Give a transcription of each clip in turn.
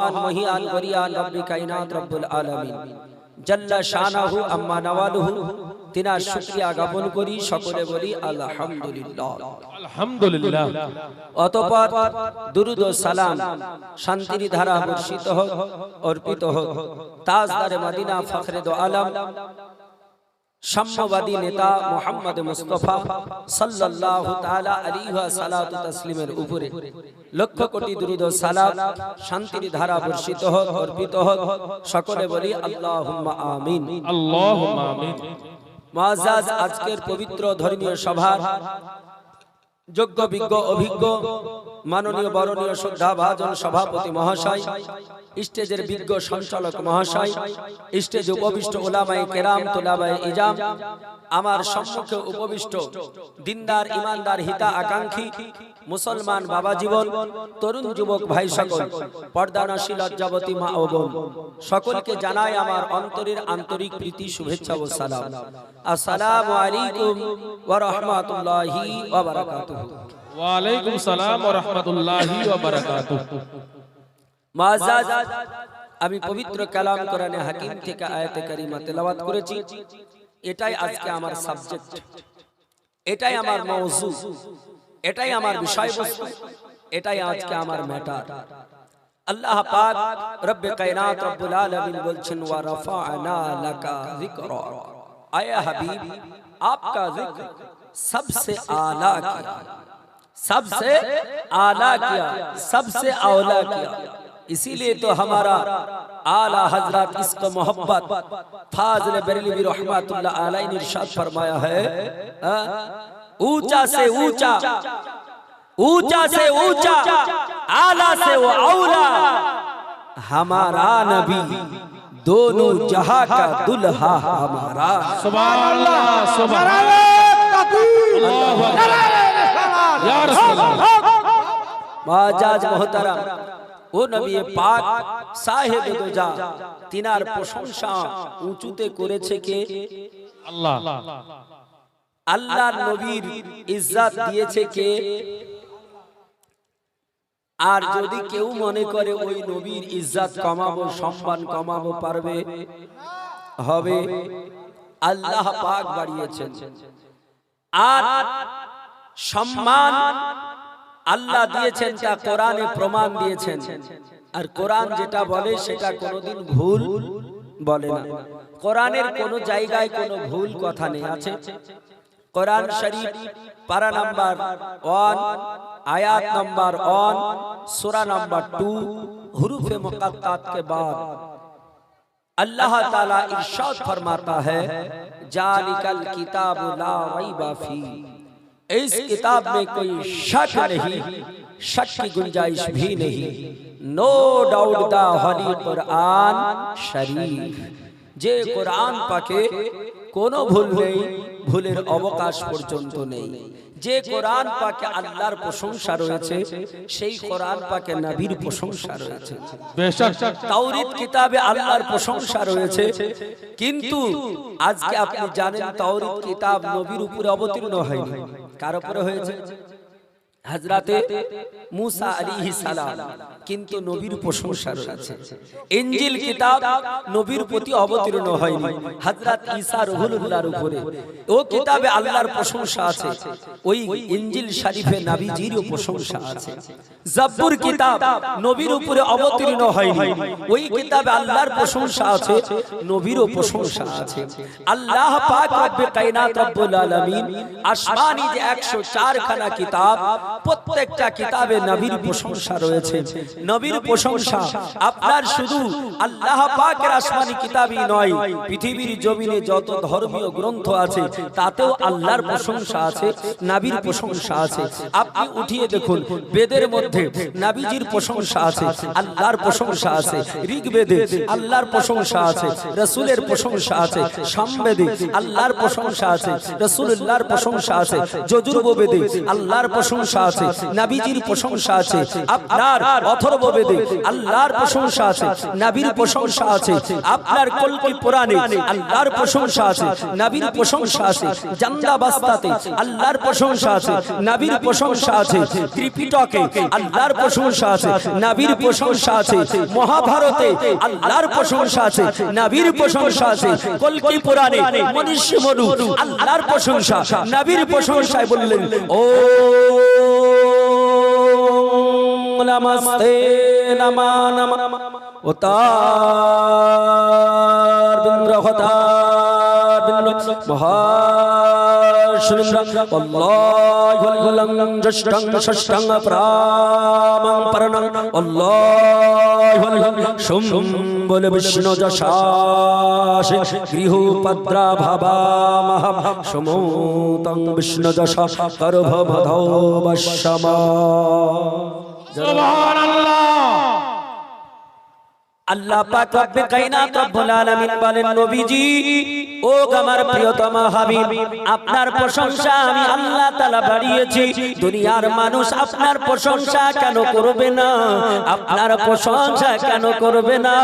মহান মহিয়ান গরিয়ান রব্বে কায়নাত রব্বুল আলামিন জাল্লা শানাহু আম্মা নওয়ালুহু তিনার শুকরিয়া জ্ঞাপন করি, সকলে বলি আলহামদুলিল্লাহ। আলহামদুলিল্লাহ। অতঃপর দুরুদ ও সালাম শান্তির ধারা বর্ষিত হোক, অর্পিত হোক তাজদারে মদিনা ফখরে দো আলম সাম্যবাদী নেতা মুহাম্মদ মুস্তাফা সাল্লাল্লাহু তাআলা আলাইহি ওয়া সাল্লাতু তাসলিমের উপরে লক্ষ কোটি দুরুদ ও সালাম শান্তির ধারা বর্ষিত হোক, অর্পিত হোক, সকলে বলি আল্লাহুম্মা আমিন। আল্লাহুম্মা আমিন। মুআজ্জাজ আজকের পবিত্র ধর্মীয় সভার যোগ্য বিজ্ঞ অভিজ্ঞ মাননীয় বরণীয় শ্রদ্ধাভাজন সভাপতি মহাশয়, স্টেজের বিজ্ঞ সঞ্চালক মহাশয়, স্টেজে উপবিষ্ট ওলামায়ে কেরাম, তুলাবায়ে ইজাম, আমার সম্মুখে উপবিষ্ট দিনদার ইমানদার হিতা আকাঙ্ক্ষী মুসলমান বাবা জীবন, তরুণ যুবক ভাই সকল, পর্দানশী লজ্জাবতী মা ও বোন, সকলকে জানাই আমার অন্তরের আন্তরিক প্রীতি, শুভেচ্ছা ও সালাম। আসসালামু আলাইকুম ওয়া রাহমাতুল্লাহি ওয়া বারাকাতুহু। ওয়া আলাইকুম সালাম ওয়া রাহমাতুল্লাহি ওয়া বারাকাতুহু। মুআজ্জাজ, আমি পবিত্র কালাম কোরআনে হাকিম থেকে আয়াতে কারিমা তেলাওয়াত করেছি। এটাই আজকে আমার সাবজেক্ট, এটাই আমার মওযু, এটাই আমার বিষয়বস্তু, এটাই আজকে আমার ম্যাটার। আল্লাহ পাক রব্বে কায়নাত রব্বুল আলামিন বলছেন ওয়া রাফা'না লাকা যিকরা। আয়া হাবিব, आपका जिक्र सबसे आला किया, सबसे आला किया, सबसे औला किया। इसीलिए तो हमारा आला हजरत इश्क मोहब्बत फाजिल बरेलवी रहमतुल्लाह अलैहि ने इरशाद फरमाया है, ऊंचा से ऊंचा, ऊंचा से ऊंचा, आला से वो औला, हमारा नबी दोनों जहां का दुल्हा हमारा। सुभान अल्लाह, सुभान अल्लाहु अकबर, या रसूलल्लाह। मुआज्जाज मोहतरम, ও নবী পাক সাহেব দোজা, তিনার প্রশংসা উঁচুতে করেছে কে? আল্লাহ। আল্লাহর নবীর ইজ্জত দিয়েছে কে? আর যদি কেউ মনে করে ওই নবীর ইজ্জত কমাবো, সম্মান কমাবো, পারবে? হবে? আল্লাহ পাক বাড়িয়েছেন। আর সম্মান আল্লাহ দিয়েছেন, তা কোরআনে প্রমাণ দিয়েছেন। আর কোরআন যেটা বলে সেটা কোনোদিন ভুল বলে না। কোরআনের কোনো জায়গায় কোনো ভুল কথা নেই। আছে কোরআন শরীফ পারা নাম্বার 1, आयत नंबर 1, सूरा नंबर 2, हुरूफे मुक़त्तात के बाद अल्लाह ताला इरशाद फरमाता है, जालिकल किताबु ला रैबा फी, इस किताब में कोई शक नहीं, शक की गुंजाइश भी नहीं। No doubt the holy Quran Sharif, जे कुरान पाके কোনো ভুল নেই, ভুলের অবকাশ পর্যন্ত নেই। যে কোরআন পাকে আল্লাহর প্রশংসা রয়েছে, সেই কোরআন পাকে নবীর প্রশংসা রয়েছে। বেশক তাওরাত কিতাবে আল্লাহর প্রশংসা রয়েছে, কিন্তু আজকে আপনি জানেন তাওরাত কিতাব নবীর উপরে অবতীর্ণ হয়নি। কার উপরে হয়েছে? হযরতে মুসা আলাইহিস সালাম, কিন্তু নবীর প্রশংসা রয়েছে। ইনজিল কিতাব নবীর প্রতি অবতীর্ণ হয়নি, হযরত ঈসা রুহুল্লাহর উপরে। ও কিতাবে আল্লাহর প্রশংসা আছে, ওই ইনজিল শরীফে নবীজির প্রশংসা আছে। জাবুর কিতাব নবীর উপরে অবতীর্ণ হয়নি, ওই কিতাবে আল্লাহর প্রশংসা আছে, নবীরও প্রশংসা আছে। আল্লাহ পাক রব্বে কায়নাত রব্বুল আলামিন আসমানি যে 104 খানা কিতাব, প্রত্যেকটা কিতাবে নবীর প্রশংসা রয়েছে। নবীর প্রশংসা আপনার শুধু আল্লাহ পাকের আসমানি কিতাবই নয়, পৃথিবীর জমিনে যত ধর্মীয় গ্রন্থ আছে তাতেও আল্লাহর প্রশংসা আছে, নবীর প্রশংসা আছে। আপনি উঠিয়ে দেখুন, বেদের মধ্যে নবীজির প্রশংসা আছে, আল্লাহর প্রশংসা আছে। ঋগ্বেদে আল্লাহর প্রশংসা আছে, রাসূলের প্রশংসা আছে। সামবেদে আল্লাহর প্রশংসা আছে, রাসূলুল্লাহর প্রশংসা আছে। যজুর্বেদে আল্লাহর প্রশংসা আছে, নবীজির প্রশংসা আছে, আপনার অথর্ববেদে আল্লাহর প্রশংসা আছে, নবীর প্রশংসা আছে, আপনার কলকি পুরাণে আল্লাহর প্রশংসা আছে, নবীর প্রশংসা আছে, জান্দা বাস্তাতে আল্লাহর প্রশংসা আছে, নবীর প্রশংসা আছে, ত্রিপিটকে আল্লাহর প্রশংসা আছে, নবীর প্রশংসা আছে, মহাভারতে আল্লাহর প্রশংসা আছে, নবীর প্রশংসা আছে, কলকি পুরাণে মনীষী মনু আল্লাহর প্রশংসা, নবীর প্রশংসায় বললেন ও নমস্তে নমা নমা ও তার বিন্দ্রহতার বিন্দ্র মহাশুন্দ্র আল্লাহু আল্লাহং জষ্টং ষষ্ঠং প্রামং পরণং আল্লাহু আল্লাহং শুম বলে বিষ্ণু যশাস গৃহপদ্রা ভাবা মহা সমুতং বিষ্ণু যশা করভবধৌ বশ্যমা। আল্লাহ পাক রব্বে কায়নাত রব্বুল আলামিন বলেন নবীজি ও আমার প্রিয়তম হাবিব আপনার প্রশংসা আমি আল্লাহ তাআলা বাড়িয়েছি, দুনিয়ার মানুষ আপনার প্রশংসা কেন করবে না, আপনার প্রশংসা কেন করবে না?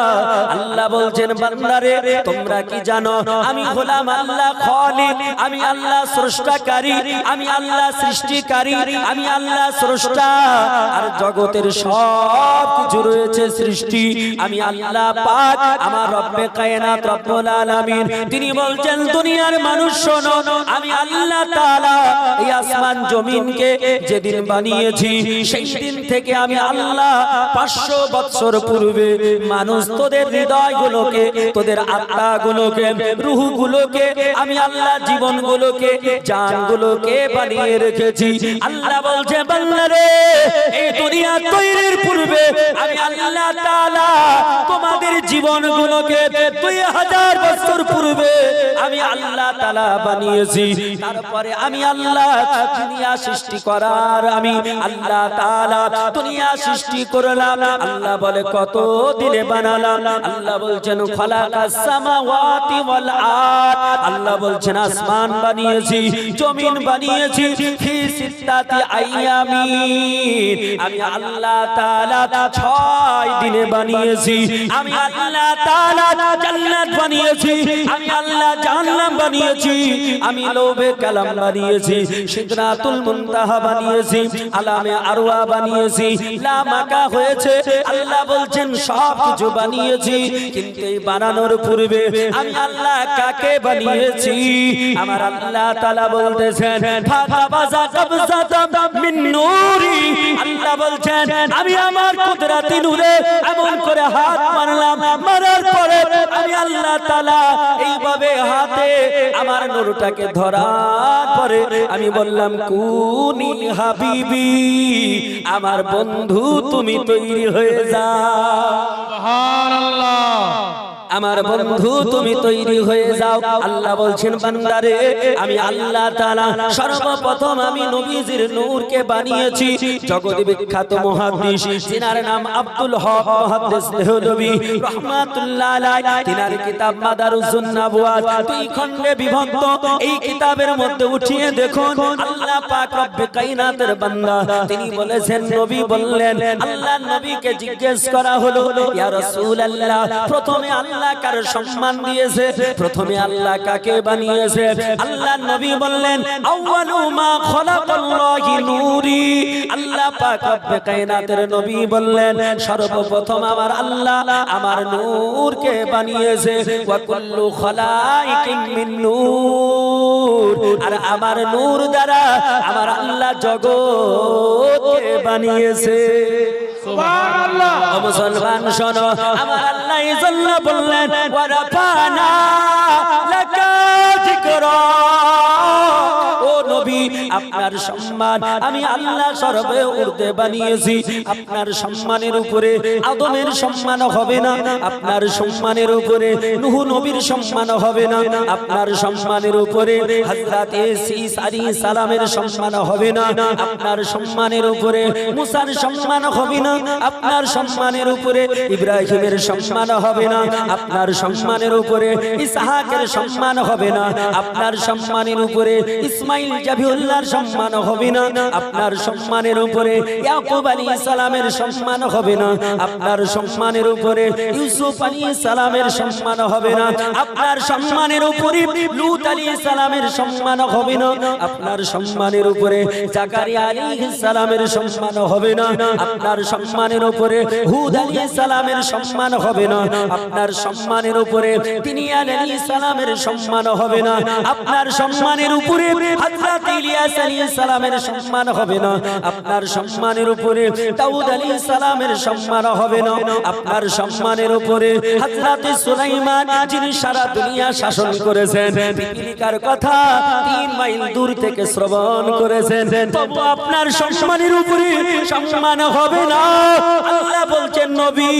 আল্লাহ বলছেন বান্দারে তোমরা কি জানো আমি হলাম আল্লাহ খালিক, আমি আল্লাহ স্রষ্টাকারী, আমি আল্লাহ সৃষ্টিকারী, আমি আল্লাহ স্রষ্টা, আর জগতের সব কিছু রয়েছে সৃষ্টি আমি আল্লাহ পাক আমার রব্বে কায়নাত রব্বুল আলামিন তিনি বলছেন দুনিয়ার মানুষ শোনো আমি আল্লাহ তাআলা এই আসমান জমিনকে যেদিন বানিয়েছি সেই দিন থেকে আমি আল্লাহ 500 বছর পূর্বে মানুষ তোদের হৃদয়গুলোকে তোদের আত্মাগুলোকে রূহগুলোকে আমি আল্লাহ জীবনগুলোকে জানগুলোকে বানিয়ে রেখেছি। আল্লাহ বলছে বান্দারে এই দুনিয়া তৈরির পূর্বে আমি আল্লাহ তাআলা তোমাদের জীবনগুলোকে 2000 বছর পূর্বে আমি আল্লাহ তাআলা বানিয়েছি, তারপরে আমি আল্লাহ দুনিয়া সৃষ্টি করার আমি আল্লাহ তাআলা দুনিয়া সৃষ্টি করলাম। আল্লাহ বলে কত দিনে বানালাম? আল্লাহ বলছেন খালাকাস সামাওয়াতি ওয়াল আরদ, আল্লাহ বলছেন আসমান বানিয়েছি জমিন বানিয়েছি ফি সিত্তাতি আইয়ামিন, আমি আল্লাহ তাআলা 6 দিনে বানিয়েছি, আমি আল্লাহ তাআলা জান্নাত বানিয়েছি, আমি আল্লাহ জাহান্নাম বানিয়েছি, আমি লৌহে কালাম বানিয়েছি, সিদরাতুল মুনতাহা বানিয়েছি, আলামে আরওয়া বানিয়েছি, লামাকা হয়েছে। আল্লাহ বলছেন সব কিছু বানিয়েছি, কিন্তু এই বানানোর পূর্বে আমি আল্লাহ কাকে বানিয়েছি? আমার আল্লাহ তাআলা বলতেছেন ফাতাবাজা কাবজাতাম মিন নূরি, আল্লাহ বলছেন আমি আমার কুদরতি নূরে এমন করে হাত মারলাম, মারার পরে আমি আল্লাহ তাআলা এইভাবে হাতে আমার নূরটাকে ধরার পরে আমি বললাম কুনি হাবিবি, আমার বন্ধু তুমি তৈরি হয়ে যাও, সুবহানাল্লাহ, আমার বন্ধু তুমি তৈরি হয়ে যাও। আল্লাহ বলছেন বান্দারে আমি আল্লাহ তাআলা সর্বপ্রথম আমি নবীজির নূরকে বানিয়েছি। জগৎ বিখ্যাত মুহাদ্দিস যিনার নাম আব্দুল হক মুহাদ্দিস দেহলভী রাহমাতুল্লাহ আলাইহি, তিনার কিতাব মাদারুসুন নাবুয়াত 2 খণ্ডে বিভক্ত। এই কিতাবের মধ্যে উঠিয়ে দেখুন আল্লাহ পাক রব্বে কায়নাতের বান্দা তিনি বলেছেন নবী বললেন আল্লাহর নবীকে জিজ্ঞেস করা হলো ইয়া রাসূলুল্লাহ প্রথমে আল্লাহ কার সম্মান দিয়েছে, প্রথমে আল্লাহ কাকে বানিয়েছে? আল্লাহর নবী বললেন আউয়ালু মা খালাকাল্লাহু নূরি, আল্লাহ পাক রব্বে কায়নাতের নবী বললেন সর্বপ্রথম আমার আল্লাহ আমার নূরকে বানিয়েছে, ওয়া কুল্লু খালাইকিন মিন নূর, আর আমার নূর দ্বারা আমার আল্লাহ জগৎকে বানিয়েছে। সুবহানাল্লাহ। ও মুসলমান শোনো আমার আল্লাহ ইজল্ল বললেন ওয়া রাফানা লাকা যিকরা, ও নবী আপনার সম্মান আমি আল্লাহ সর্বে উর্দে বানিয়েছি, আপনার সম্মানের উপরে আদমের সম্মান হবে না, আপনার সম্মানের উপরে নূহ নবীর সম্মান হবে না, আপনার সম্মানের উপরে হযরত ঈসা আলাইহিস সালামের সম্মান হবে না, আপনার সম্মানের উপরে মুসার সম্মান হবে না, আপনার সম্মানের উপরে ইব্রাহিমের সম্মান হবে না, আপনার সম্মানের উপরে ইসহাকের সম্মান হবে না, আপনার সম্মানের উপরে ইসমাইল জাবিহ নবিউল্লাহর সম্মান হবে না, আপনার সম্মানের উপরে ইয়াকুব আলাইহিস সালামের সম্মান হবে না, আপনার সম্মানের উপরে ইউসুফ আলাইহিস সালামের সম্মান হবে না, আপনার সম্মানের উপরে লূত আলাইহিস সালামের সম্মান হবে না, আপনার সম্মানের উপরে জাকারিয়া আলাইহিস সালামের সম্মান হবে না, আপনার সম্মানের উপরে হুদ আলাইহিস সালামের সম্মান হবে না, আপনার সম্মানের উপরে তিনিয়াল আলাইহিস সালামের সম্মান হবে না, আপনার সম্মানের উপরে হযরত ইলিয়াস আলাইহিস সালামের সম্মান হবে না, আপনার সম্মানের উপরে দাউদ আলাইহিস সালামের সম্মান হবে না, আপনার সম্মানের উপরে হযরত সুলাইমান যিনি সারা দুনিয়া শাসন করেছেন, পিপিলিকার কথা 3 মাইল দূর থেকে শ্রবণ করেছেন, তবু আপনার সম্মানের উপরে সম্মান হবে না। আল্লাহ বলছেন নবী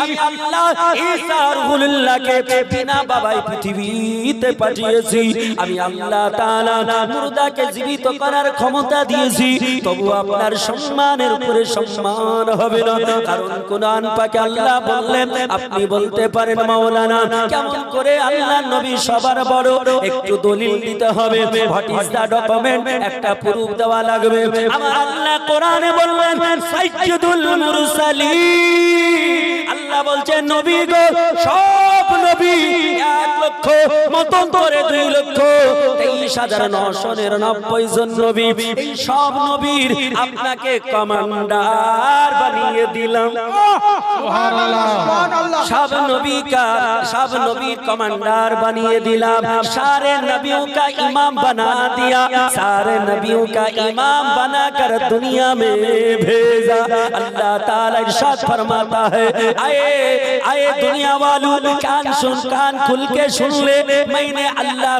আমি আল্লাহ ঈসা রুহুল্লাহকে বিনা বাবাই পৃথিবীতে পাঠিয়েছি, আমি আল্লাহ তাআলা মুর্দাকে জীবিত করার ক্ষমতা দিয়েছি, তবু আপনার সম্মানের উপরে সম্মান হবে না। কারণ কুরআন পাকে আল্লাহ বললেন, আপনি বলতে পারেন মাওলানা কেমন করে আল্লাহর নবী সবার বড়, একটু দলিল দিতে হবে, হোয়াট ইজ দা ডকুমেন্ট, একটা প্রুফ দেওয়া লাগবে। আমার আল্লাহ কোরআনে বললেন সাইয়্যিদুল মুরসালিন, আল্লাহ বলছেন নবী গো সব নবী 1 লক্ষ মতন করে 2 লক্ষ 23,999 জন নবী, এই সব নবীর আপনাকে কমান্ডার বানিয়ে দিলাম। সুবহানাল্লাহ, সব নবী का सब नबी कमांडर बनिए दिला, सारे नबियों का इमाम बना दिया, सारे नबियों का इमाम बनाकर दुनिया में भेजा। अल्लाह ताला इरशाद फरमाता है, आए आए दुनिया वालों कान खुल के सुन ले, मैं अल्लाह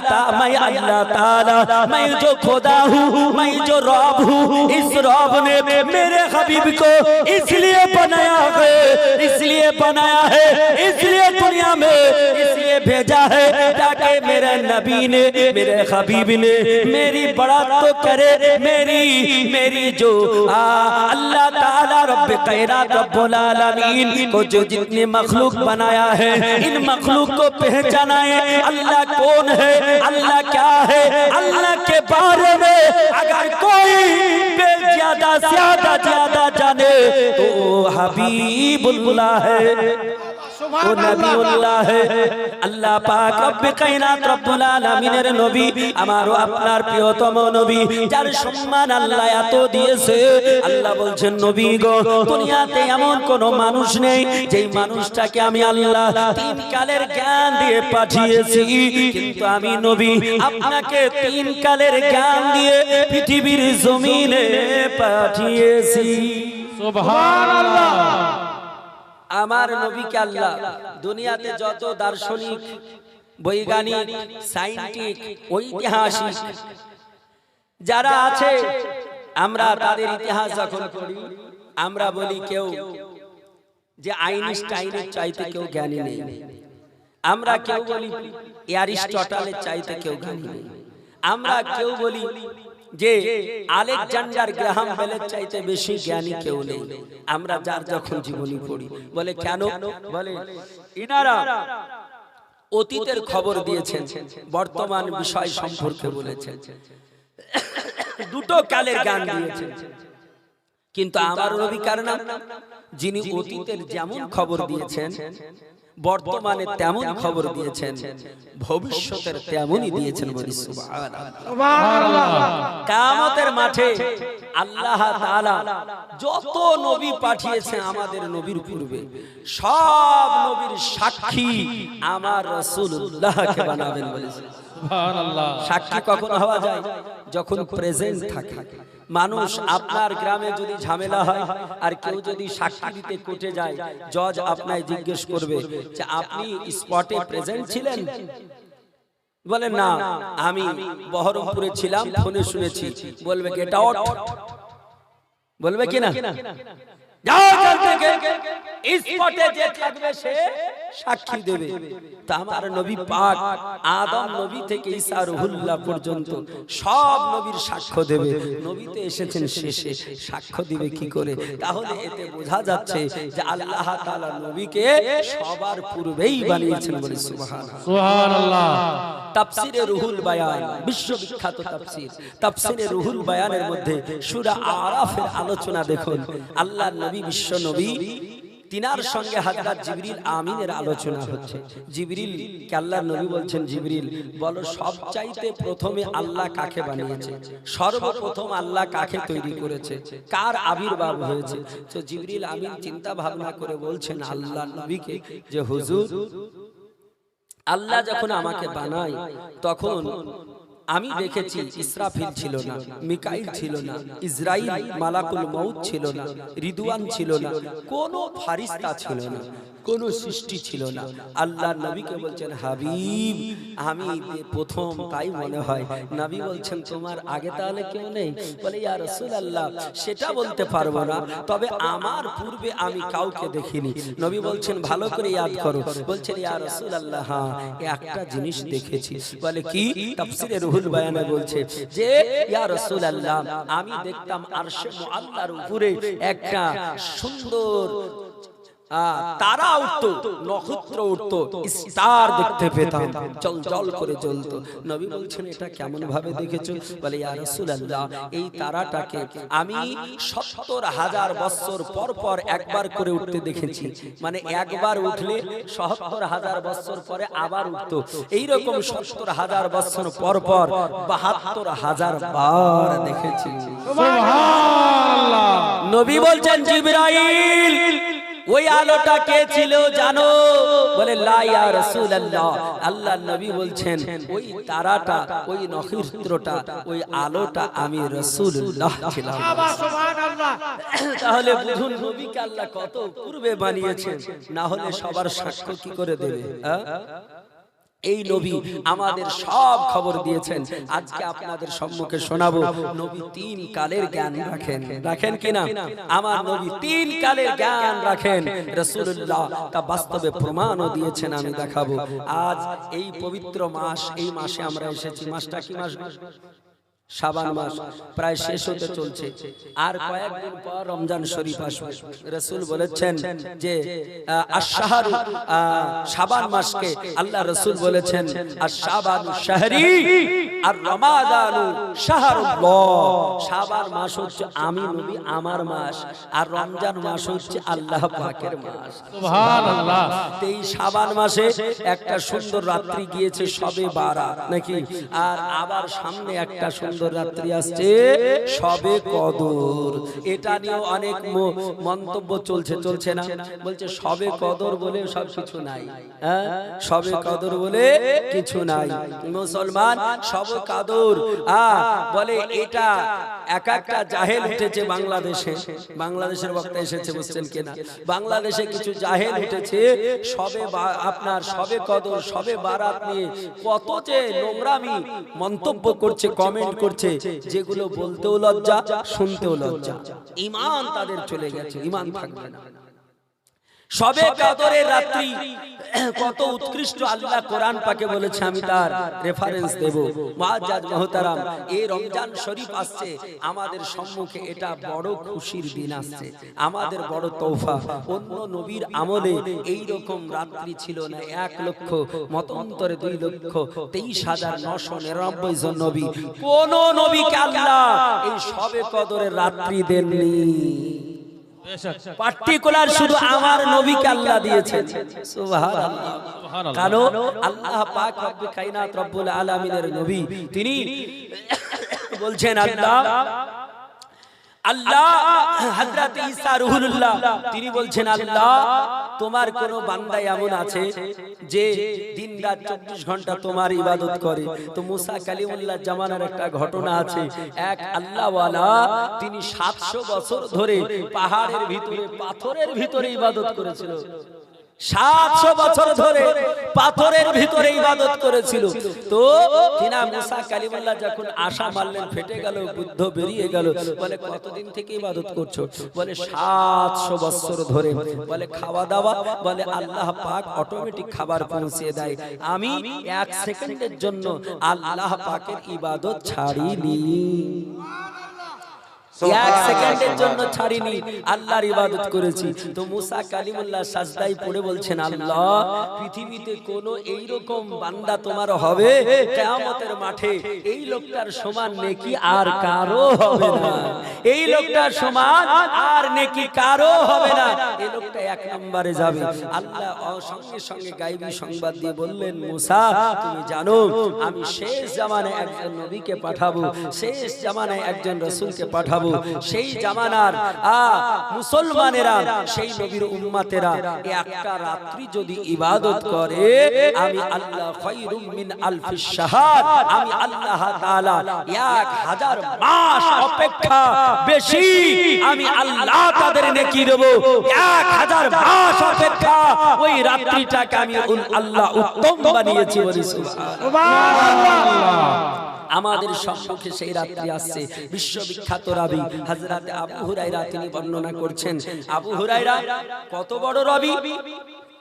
ताला मैं जो खुदा हूँ, मैं जो रब हूँ, इस रब ने मेरे हबीब को इसलिए बनाया है, इसलिए बनाया है, इसलिए दुनिया में इसलिए भेजा है ताकि मेरे नबी ने मेरे हबीब ने मेरी बड़ात तो करे, मेरी जो अल्लाह ताला रब्ब कायनात रब्बुल आलमीन को जो जितने मखलूक बनाया है, इन मखलूक को पहचानाए अल्लाह कौन है, अल्लाह क्या है, अल्लाह के बारे में अगर कोई ज्यादा जाने तो हबीबुल्लाह है, वो नबीउल्लाह है। अल्लाह पाक रब्बे कायनात रब्बुल आलामीনের নবী, আমারও আপনার প্রিয়তম নবী, যার সম্মান আল্লাহ এত দিয়েছে। আল্লাহ বলছেন নবী গো দুনিয়াতে এমন কোন মানুষ নেই যেই মানুষটাকে আমি আল্লাহ 3 কালের জ্ঞান দিয়ে পাঠিয়েছি, কিন্তু আমি নবী আপনাকে 3 কালের জ্ঞান দিয়ে পৃথিবীর জমিনে পাঠিয়েছি। সুবহানাল্লাহ। আমার নবীকে আল্লাহ দুনিয়াতে যত দার্শনিক, বৈজ্ঞানিক, সায়েন্টিস্ট, ঐতিহাসিক যারা আছে, আমরা তাদের ইতিহাস যখন পড়ি আমরা বলি কেউ যে আইনস্টাইনের চাইতে কেউ জ্ঞানী নেই, আমরা কেউ বলি অ্যারিস্টটলের চাইতে কেউ জ্ঞানী নেই, আমরা কেউ বলি যে আলেকজান্ডার গ্রাহাম বেলের চাইতে বেশি জ্ঞানী কেউ নেই। আমরা যার যখন জীবনী পড়ি বলে কেন, বলে ইনারা অতীতের খবর দিয়েছেন, বর্তমান বিষয় সম্পর্কে বলেছেন, দুটো কালের জ্ঞান দিয়েছেন। কিন্তু আমার নবী কার নাম, যিনি অতীতের যেমন খবর দিয়েছেন, বর্তমানে তেমন খবর দিয়েছেন, ভবিষ্যতের তেমনই দিয়েছেন। বলি সুবহানাল্লাহ। কিয়ামতের মাঠে আল্লাহ তাআলা যত নবী পাঠিয়েছেন আমাদের নবীর পূর্বে, সব নবীর সাক্ষী আমার রাসূলুল্লাহকে বানাবেন। বলি সুবহানাল্লাহ। সাক্ষী কখন হওয়া যায়, যখন প্রেজেন্ট থাকে। মানুষ আপনার গ্রামে যদি ঝামেলা হয় আর কেউ যদি সাক্ষী দিতে কোর্টে যায়, জজ আপনাকে জিজ্ঞেস করবে যে আপনি স্পটে প্রেজেন্ট ছিলেন, বলেন না আমি বহরমপুরে ছিলাম, ফোনে শুনেছি, বলবে গেট আউট, বলবে কিনা? যাও জলদি স্পটে যে থাকবে সে সাক্ষী দেবে। তা আমার নবী পাক আদম নবী থেকে ঈসা রুহুল্লাহ পর্যন্ত সব নবীর সাক্ষ্য দেবে। নবী তো এসেছেন শেষে, সাক্ষ্য দিবে কি করে? তাহলে এতে বোঝা যাচ্ছে যে আল্লাহ তাআলা নবীকে সবার পূর্বেই বানিয়েছেন। বলি সুবহানাল্লাহ। সুবহানাল্লাহ। তাফসিরে রুহুল বায়ান, বিশ্ববিখ্যাত তাফসির, তাফসিরে রুহুল বায়ানের মধ্যে সূরা আরাফের আলোচনা দেখুন। আল্লাহর নবী, বিশ্ব নবী, তিনার সঙ্গে হযরত জিবরিল আমিনের আলোচনা হচ্ছে। জিবরিল কে আল্লাহর নবী বলছেন, জিবরিল বলো সবচাইতে প্রথমে আল্লাহ কাকে বানিয়েছে? সর্বপ্রথম আল্লাহ কাকে তৈরি করেছে? কার আবির্ভাব হয়েছে? তো জিবরিল আমিন চিন্তা ভাবনা করে বলছেন আল্লাহর নবীকে যে হুজুর, আল্লাহ যখন আমাকে বানায় তখন আমি দেখেছি ইসরাফিল ছিল না, মিকাইল ছিল না, ইসরাইল মালাকুল মউত ছিল না, রিদওয়ান ছিল না, কোনো ফারিস্তা ছিল না, কোনো সৃষ্টি ছিল না। আল্লাহর নবীকে বলছেন হাবিব আমি প্রথম, তাই মনে হয়। নবী বলছেন তোমার আগে তাহলে কেউ নেই? বলে ইয়া রাসূলুল্লাহ সেটা বলতে পারবো না, তবে আমার পূর্বে আমি কাউকে দেখিনি। নবী বলছেন ভালো করে ইয়াদ করো। বলছেন ইয়া রাসূলুল্লাহ হ্যাঁ একটা জিনিস দেখেছি। বলে কি? তাফসিরে রুহুল বায়ানে বলছে যে ইয়া রাসূলুল্লাহ আমি দেখতাম আরশে মুআল্লার উপরে একটা সুন্দর তারা উঠতো, নক্ষত্র উঠতো, স্টার দেখতে পেতাম, জল জল করে জ্বলতো। নবী বলছেন এটা কেমন ভাবে দেখেছো? বলে ইয়া রাসূলুল্লাহ এই তারাটাকে আমি ৭০,০০০ বছর পর পর একবার করে উঠতে দেখেছি। মানে একবার উঠলে ৭০,০০০ বছর পরে আবার উঠতো। এইরকম ৭০,০০০ বছর পর পর ৭২,০০০ বার দেখেছি। সুবহানাল্লাহ। নবী বলছেন জিবরাইল ওই আলোটা কে ছিল জানো? বলে লা ইয়া রাসূলুল্লাহ। আল্লাহর নবী বলছেন ওই তারাটা, ওই নক্ষত্রটা, ওই আলোটা আমি রাসূলুল্লাহ ছিলাম। সুবহানাল্লাহ। তাহলে বুঝুন নবীকে আল্লাহ কত পূর্বে বানিয়েছেন, না হলে সবার সাক্ষ্য কি করে দেবে? এই নবী আমাদের সব খবর দিয়েছেন। আজকে আপনাদের সম্মুখে শোনাবো নবী ৩ কালের জ্ঞান রাখেন। রাখেন কিনা? আমার নবী ৩ কালের জ্ঞান রাখেন। রাসূলুল্লাহ তা বাস্তবে প্রমাণও দিয়েছেন, আমি দেখাবো। আজ এই পবিত্র মাস, এই মাসে আমরা এসেছি। মাসটা কি মাস? শাবান মাস প্রায় শেষ হতে চলছে। আর কয়েকদিন পর রমজান শরীফ আসবে। রাসূল বলেছেন যে আশ-শাহরু, শাবান মাসকে আল্লাহ রাসূল বলেছেন আশ-শাবানু শাহরি আর রমাদানু শাহরুল্লাহ। শাবান মাস হচ্ছে আমি নবী আমার মাস, আর রমজান মাস হচ্ছে আল্লাহ পাকের মাস। সুবহানাল্লাহ। এই শাবান মাসে একটা সুন্দর রাত্রি গিয়েছে শবে বারাত নাকি? আর আবার সামনে একটা সুন্দর রাত্রি আসছে শবে কদর। এটা নিয়ে অনেক মন্তব্য চলছে না? বলছে শবে কদর বলে সব কিছু নাই। শবে কদর বলে কিছু নাই। মুসলমান শবে কদর বলে এটা এক একটা জাহেল উঠেছে বাংলাদেশে। বাংলাদেশের বক্তা এসেছে, বুঝছেন কিনা? বাংলাদেশে কিছু জাহেল উঠেছে শবে আপনার শবে কদর, শবে বারাত নিয়ে কত যে নোংরামি মন্তব্য করছে, কমেন্ট করছে, যেগুলো বলতেও লজ্জা, শুনতেও লজ্জা। ঈমান তাদের চলে গেছে, ঈমান থাকবে না। শবে কদরের রাত্রি কত উৎকৃষ্ট আল্লাহ কোরআন পাকে বলেছে, আমি তার রেফারেন্স দেব। মুআজ্জাজ মুহতারাম, এই রমজান শরীফ আসছে আমাদের সম্মুখে, এটা বড় খুশির দিন আসছে, আমাদের বড় তৌফা। অন্য নবীর আমলে এই রকম রাত্রি ছিল না। ১,০০,০০০ মতান্তরে ২,২৩,৯৯৯ জন নবী, কোন নবীকে আল্লাহ এই শবে কদরের রাত্রি দেননি। পার্টিকুলার শুধু আমার নবীকে আল্লাহ দিয়েছেন। সুবহানাল্লাহ। কারণ আল্লাহ পাক রব্বুল কায়নাত রব্বুল আলামিনের নবী, তিনি বলছেন আল্লাহ হযরত ঈসা রুহুল্লাহ তিনি বলছেন আল্লাহ তোমার কোন বান্দা এমন আছে যে দিন রাত 24 ঘন্টা তোমার ইবাদত করে? তো মুসা কালিমুল্লাহ জামানার একটা ঘটনা আছে। এক আল্লাহওয়ালা তিনি 700 বছর ধরে পাহাড়ের ভিতরে, পাথরের ভিতরে ইবাদত করেছিল। 700 বছর ধরে পাথরের ভিতরে ইবাদত করেছিল। তো কিনা মুসা কালিমুল্লাহ যখন আশা মারলেন, ফেটে গেল, বুদ্ধ বেরিয়ে গেল। বলে কতদিন থেকে ইবাদত করছো? বলে 700 বছর ধরে। বলে খাওয়া দাওয়া? বলে আল্লাহ পাক অটোমেটিক খাবার পৌঁছে দেয়, আমি 1 সেকেন্ডের জন্য আল্লাহ পাকের ইবাদত ছাড়িনি। 1 সেকেন্ডের জন্য ছাড়িনি, আল্লাহর ইবাদত করেছি। তো মুসা কালিমুল্লাহ সাজদায় পড়ে বলছেন, আল্লাহ পৃথিবীতে কোন এইরকম বান্দা তোমার হবে কিয়ামতের মাঠে, এই লোকটার সমান নেকি আর কারো হবে না, এই লোকটার সমান আর নেকি কারো হবে না, এই লোকটা 1 নম্বরে যাবে। আল্লাহ সঙ্গে সঙ্গে গায়বী সংবাদ দিয়ে বললেন, মুসা তুমি জানো আমি শেষ জামানায় একজন নবীকে পাঠাবো, শেষ জামানায় একজন রাসূলকে পাঠাবো। সেই জামানার মুসলমানেরা, সেই নবীর উম্মতেরা একটা রাত্রি যদি ইবাদত করে, আমি আল্লাহ খায়রুম মিন আলফিশ শাহর, আমি আল্লাহ তাআলা 1000 মাস অপেক্ষা বেশি আমি আল্লাহ তাদের নেকি দেব। 1000 মাস অপেক্ষা ওই রাত্রিটাকে আমি আল্লাহ উত্তম বানিয়েছি। বলি সুবহানাল্লাহ। আমাদের সম্মুখে সেই রাত্রি আসছে। বিশ্ববিখ্যাত রাবী হযরত আবু হুরায়রা তিনি বর্ণনা করছেন। আবু হুরায়রা কত বড় রাবী,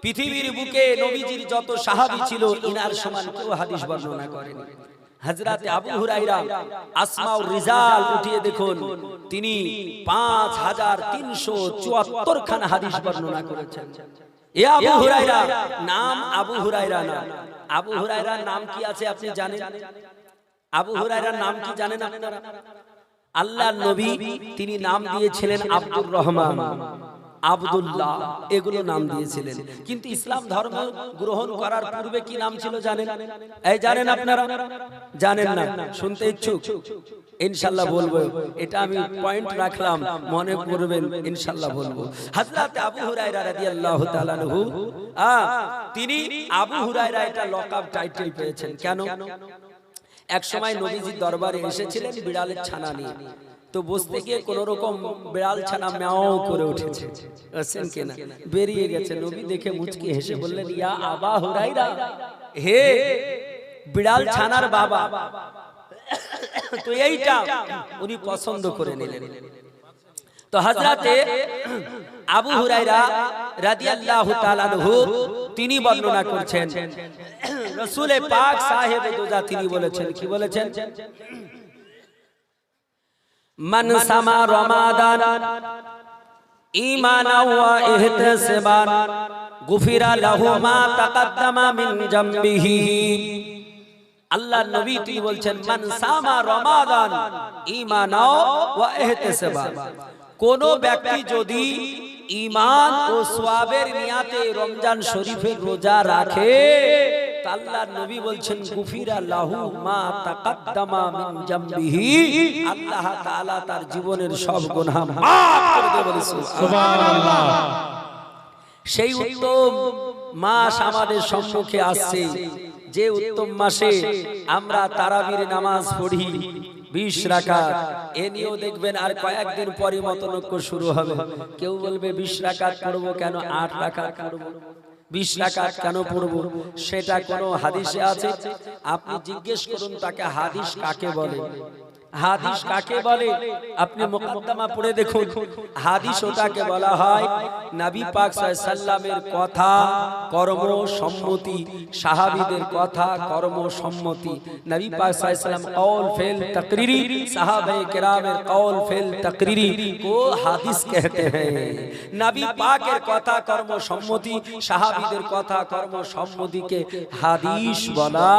পৃথিবীর বুকে নবীজির যত সাহাবী ছিল ইনার সমান কেউ হাদিস বর্ণনা করেনি। হযরত আবু হুরায়রা আসমাউর রিজাল উঠিয়ে দেখুন, তিনি 5374 খান হাদিস বর্ণনা করেছেন। এ আবু হুরায়রা নাম আবু হুরায়রা না। আবু হুরায়রার নাম কি আছে আপনি জানেন? আবু হুরায়রার নাম কি জানেন আপনারা? আল্লাহর নবী তিনি নাম দিয়েছিলেন আব্দুর রহমান, আব্দুল্লাহ, এগুলো নাম দিয়েছিলেন। কিন্তু ইসলাম ধর্ম গ্রহণ করার পূর্বে কি নাম ছিল জানেন? এই জানেন আপনারা? জানেন না? শুনতে ইচ্ছুক? ইনশাআল্লাহ বলবো, এটা আমি পয়েন্ট রাখলাম, মনে করবেন, ইনশাআল্লাহ বলবো। হযরত আবু হুরায়রা রাদিয়াল্লাহু তাআলা আনহু, তিনি আবু হুরায়রা এটা লকব টাইটেল পেয়েছেন কেন? এক সময় নবীজির দরবারে এসেছিলেন বিড়ালের ছানা নিয়ে। তো বসতে গিয়ে কোন রকম বিড়াল ছানা ম্যাও করে উঠেছে, বুঝছেন কিনা, বেরিয়ে গেছে। নবী দেখে মুচকি হেসে বললেন, ইয়া আবা হুরায়রা, হে বিড়াল ছানার বাবা। তো এইটা উনি পছন্দ করে নিলেন। তো হযরতে আবু হুরায়রা রাদিয়াল্লাহু তাআলা আনহু তিনি বর্ণনা করছেন, রাসূল পাক সাহেবে দোজা তিনি বলেছেন, কি বলেছেন? মান সামা রমাদান ঈমানান ওয়া ইহতিসাবান গুফিরা লাহু মা তাকাদ্দামা মিন জামবিহি। আল্লাহর নবী তিনি বলছেন, মান সামা রমাদান ঈমানান ওয়া ইহতিসাবান, কোন ব্যক্তি যদি ঈমান ও সওয়াবের নিয়াতে রমজান শরীফের রোজা রাখে, আল্লাহর নবী বলছেন, গুফিরা লাহু মা তাকাদ্দামা মিন জামবিহি, আল্লাহ তাআলা তার জীবনের সব গুনাহ মাফ করে দেবেন। সুবহানাল্লাহ। সেই উত্তম মাস আমাদের সম্মুখে আসছে, যে উত্তম মাসে আমরা তারাবির নামাজ পড়ি 20 রাকাত। এ নিয়েও দেখবেন আর কয়েকদিন পরই মতনৈক্য শুরু হবে। কেউ বলবে 20 রাকাত পড়বো কেন, 8 রাকাত পড়বো, 20 রাকাত কেন পড়বো? সেটা কোন হাদিসে আছে? আপনি জিজ্ঞেস করুন তাকে, হাদিস কাকে বলে? হাদিস কাকে বলে? আপনি মুকদ্দমা পড়ে দেখুন, হাদিস ওটাকে বলা হয় নবী পাক সাল্লাল্লাহু আলাইহি সাল্লামের কথা কর্ম সম্মতি, সাহাবীদের কথা কর্ম সম্মতি। নবী পাক সাল্লাল্লাহু আলাইহি সাল্লাম কওল ফেল তাকরিরি, সাহাবায়ে কেরামের কওল ফেল তাকরিরি को হাদিস कहते हैं। নবী পাকের কথা কর্ম সম্মতি, সাহাবীদের কথা কর্ম সম্মতিকে হাদিস বলা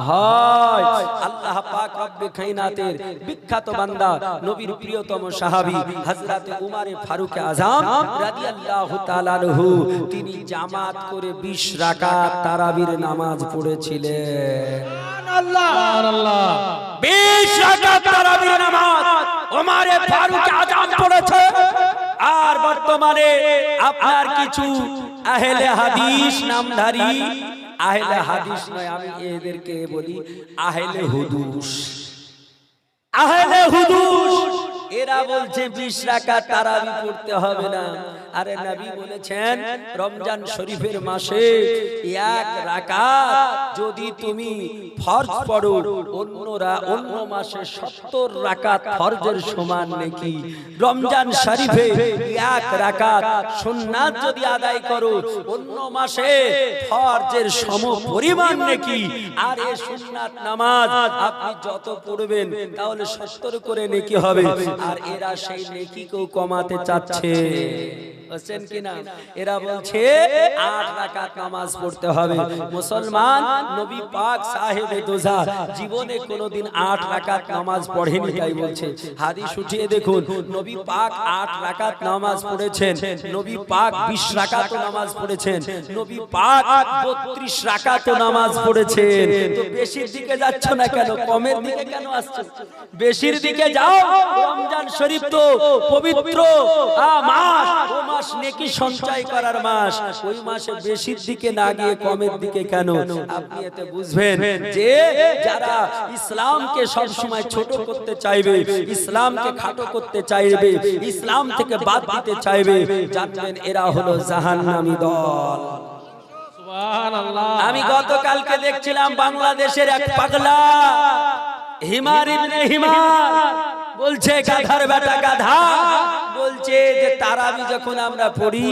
হয়। আল্লাহ পাক রব্বে কায়নাতের বিখ্যাত বান্দা, নবীর প্রিয়তম সাহাবী হযরত উমর ফারুক আযম রাদিয়াল্লাহু তাআলা আনহু, তিনি জামাত করে 20 রাকাত তারাবির নামাজ পড়েছিলেন। সুবহানাল্লাহ। 20 রাকাত তারাবির নামাজ উমর ফারুক আযম পড়েছে। আর বর্তমানে আপনার কিছু আহলে হাদিস নামধারী, আহলে হাদিস নয়, আমি এদেরকে বলি আহলে হুদুস। আহলে হুদুস এরা বলছে 20 রাকাত তারাবি পড়তে হবে না। আরে নবী বলেছেন রমজান শরীফের মাসে এক রাকাত যদি তুমি ফরজ পড়ো অন্য মাসে 70 রাকাত ফরজের সমান নেকি। রমজান শরীফে এক রাকাত সুন্নাত যদি আদায় করো অন্য মাসে ফরজের সম পরিমাণ নেকি। আর এই সুন্নাত নামাজ আপনি যত পড়বেন তাহলে 70 করে নেকি হবে। আর এরা সেই নেকিকেও কমাতে চাচ্ছে, বুঝছেন কিনা? এরা বলছে 8 রাকাত নামাজ পড়তে হবে। মুসলমান নবী পাক সাহেবে দোজা জীবনে কোনোদিন 8 রাকাত নামাজ পড়েনি, তাই বলছে। হাদিস উঠিয়ে দেখুন, নবী পাক 8 রাকাত নামাজ পড়েছেন, নবী পাক 20 রাকাত নামাজ পড়েছেন, নবী পাক 32 রাকাত নামাজ পড়েছেন। তো বেশির দিকে যাচ্ছ না কেন, কমের দিকে কেন আসছো? বেশির দিকে যাও। রমজান শরীফ তো পবিত্র মাস, ও মাস নেকি সঞ্চয় করার মাস। ওই মাসে বেশির দিকে না গিয়ে কমের দিকে কেন? আপনি এতে বুঝবেন যে যারা ইসলামকে সব সময় ছোট করতে চাইবে, ইসলামকে খাটো করতে চাইবে, ইসলাম থেকে বাদ দিতে চাইবে, জানবেন এরা হলো জাহান্নামী দল। সুবহানাল্লাহ। আমি গতকালকে দেখছিলাম বাংলাদেশের এক পাগলা হিমার ইবনে হিমার বলছে, গাধার বেটা গাধা, বলছে যে তারাবি যখন আমরা পড়ি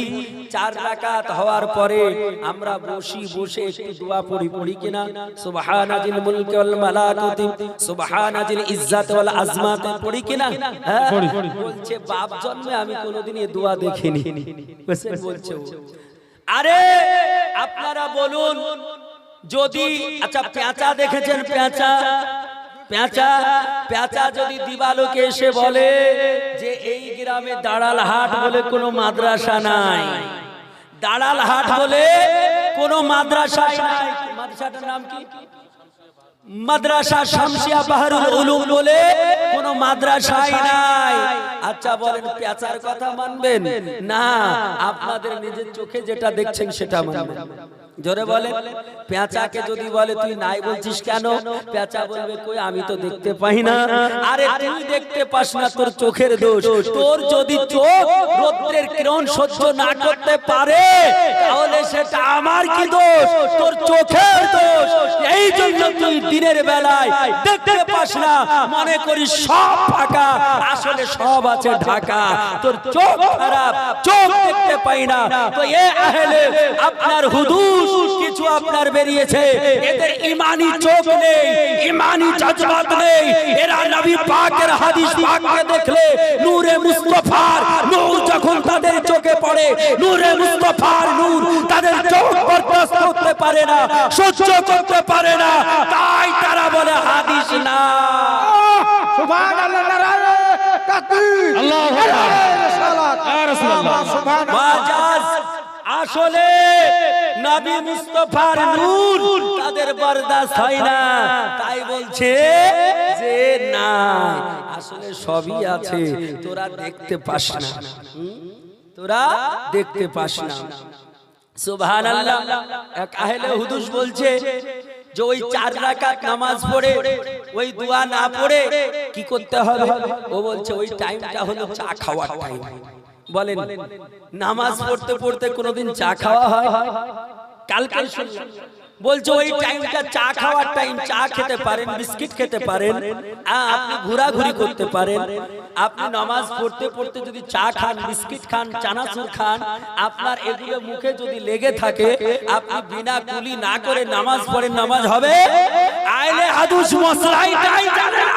4 রাকাত হওয়ার পরে আমরা বসে একটু দোয়া পড়ি কিনা? সুবহানাজিল মুলকি ওয়াল মালাকুতি সুবহানাজিল ইজ্জাত ওয়াল আজমাত পড়ি কিনা? হ্যাঁ বলছে বাপ জন্মে আমি কোনোদিন এই দোয়া দেখিনি। বলছে আরে আপনারা বলুন, যদি আচ্ছা পেঁচা দেখেছেন? পেঁচা যদি দিবালোকে এসে বলে যে এই গ্রামে দাঁড়াল হাট বলে কোনো মাদ্রাসা নাই, দাঁড়াল হাট বলে কোনো মাদ্রাসাই নাই, মাদ্রাসাটার নাম কি? মাদ্রাসা শামসিয়া বাহরুল উলুম বলে কোনো মাদ্রাসাই নাই। আচ্ছা বলেন পেঁচার কথা মানবেন না আপনাদের নিজের চোখে যেটা দেখছেন সেটা মানবেন? জোরে বলে। পেঁচাকে যদি বলে তুই নাই বলছিস কেন? পেঁচা বলবে কই আমি তো দেখতে পাই না। আরে তুই দেখতে পাস না, তোর চোখের দোষ। তোর যদি চোখ রৌদ্রের কিরণ সহ্য না করতে পারে তাহলে সেটা আমার কি দোষ? তোর চোখের দোষ। এই জন্য তুই দিনের বেলায় দেখতে পাস না, মনে করিস সব ফাঁকা, আসলে সব আছে ঢাকা। তোর চোখ খারাপ, চোখ দেখতে পাই না। তো এ আহলে আপনার হুদুস কিছু আপনার বেরিয়েছে, এদের ঈমানি চোখ নেই, ঈমানি জজবাত নেই। এরা নবী পাকের হাদিস পাককে দেখলে নূরে মুস্তাফার নূর যখন তাদের চোখে পড়ে, নূরে মুস্তাফার নূর তাদের চোখ বরদাস্ত করতে পারে না, সহ্য করতে পারে না, তাই তারা বলে হাদিস না। সুবহানাল্লাহ, নারায়ে তাকবীর, আল্লাহু আকবার, ইয়া রাসূলুল্লাহ, সুবহানাল্লাহ। আসলে নবী মুস্তাফার নূর তাদের বরদাস্ত হয় না, তাই বলছে যে না আসলে সবই আছে, তোরা দেখতে পাস না, তোরা দেখতে পাস না। সুবহানাল্লাহ। এক আহলে হুদুস বলছে যে ওই 4 রাকাত নামাজ পড়ে ওই দোয়া না পড়ে কি করতে হবে? ও বলছে ওই টাইমটা হলো চা খাওয়ার টাইম। বলেন নামাজ পড়তে পড়তে কোনোদিন চা খাওয়া হয়? কালকে শুনলাম বলছে ওই টাইমটা চা খাওয়ার টাইম। চা খেতে পারেন, বিস্কিট খেতে পারেন, আপনি ঘোরাঘুরি করতে পারেন। আপনি নামাজ পড়তে পড়তে যদি চা খান, বিস্কিট খান, চানাচুর খান, আপনার এগুলো মুখে যদি লেগে থাকে, আপনি বিনা কুলি না করে নামাজ পড়েন, নামাজ হবে? আইলে হাদিস মশলাই টাইম জানে না,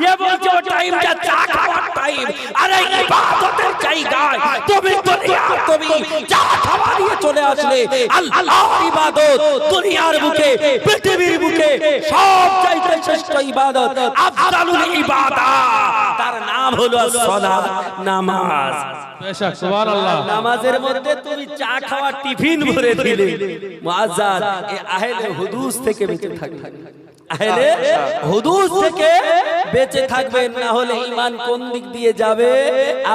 এ বলছে ও টাইমটা চা খাওয়ার টাইম। আরে ইবাদতের জায়গায় তুমি চা খাওয়া নিয়ে চলে আসলে আল্লাহর ইবাদত দুনিয়ার বুকে, পৃথিবীর বুকে সব চাইতে শ্রেষ্ঠ ইবাদত, আফদালুল ইবাদাত, তার নাম হলো সালাত, নামাজ। বেশক সুবহানাল্লাহ। নামাজের মধ্যে তুমি চা খাওয়া টিফিন ভরে দিলে মুআজ্জান এ আহলে হুদুস থেকে বেঁচে থাকবে। তাহলে হুদুদ থেকে বেঁচে থাকবেন, না হলে ঈমান কোন দিক দিয়ে যাবে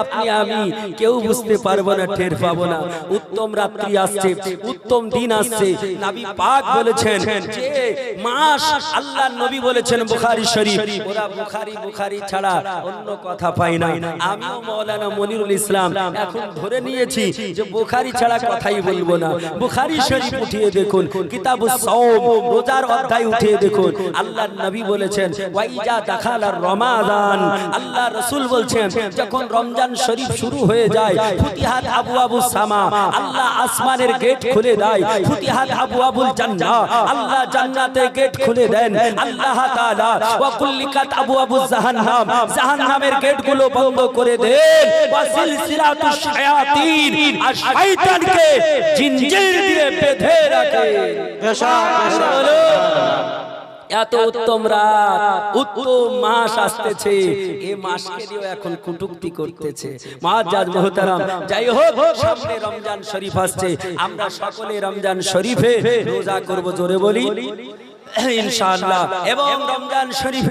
আপনি আমি কেউ বুঝতে পারবো না, টের পাবো না। উত্তম রাত্রি আসছে, উত্তম দিন আসছে। নবী পাক বলেছেন যে মাস, আল্লাহর নবী বলেছেন বুখারী শরীফ, ওরা বুখারী ছাড়া অন্য কথা পায় না। আমিও মাওলানা মনিরুল ইসলাম এখন ধরে নিয়েছি যে বুখারী ছাড়া কথাই বলবো না। বুখারী শরীফ উঠিয়ে দেখুন, কিতাবুস সাওম, রোজার অধ্যায় উঠিয়ে দেখুন। আল্লাহর নবী বলেছেন ওয়াইজা দাখালার রমাদান, আল্লাহ রাসূল বলছেন যখন রমজান শরীফ শুরু হয়ে যায়, ফুতিহাত আবওয়াবুস সামা, আল্লাহ আসমানের গেট খুলে দেয়। ফুতিহাত আবওয়াবুল জান্নাহ, আল্লাহ জান্নাতের গেট খুলে দেন আল্লাহ তাআলা। ওয়া কুল্লিকাত আবওয়াবুজ জাহান্নাম, জাহান্নামের গেটগুলো বন্ধ করে দেন। ওয়া সিলসিলাতুশ শায়াতিন, আর শয়তানকে জিনজির দিয়ে বেঁধে রাখে। এত উত্তম রাত, উত্তম মাস আসতেছে, এই মাসকে নিয়ে এখন কুটুক্তি করতেছে। মুআজ্জাজ মুহতারাম, যাই হোক, সামনে রমজান শরীফ আসছে, আমরা সকলে রমজান শরীফে রোজা করব, জোরে বলি ইনশাআল্লাহ। এবং রমজান শরীফ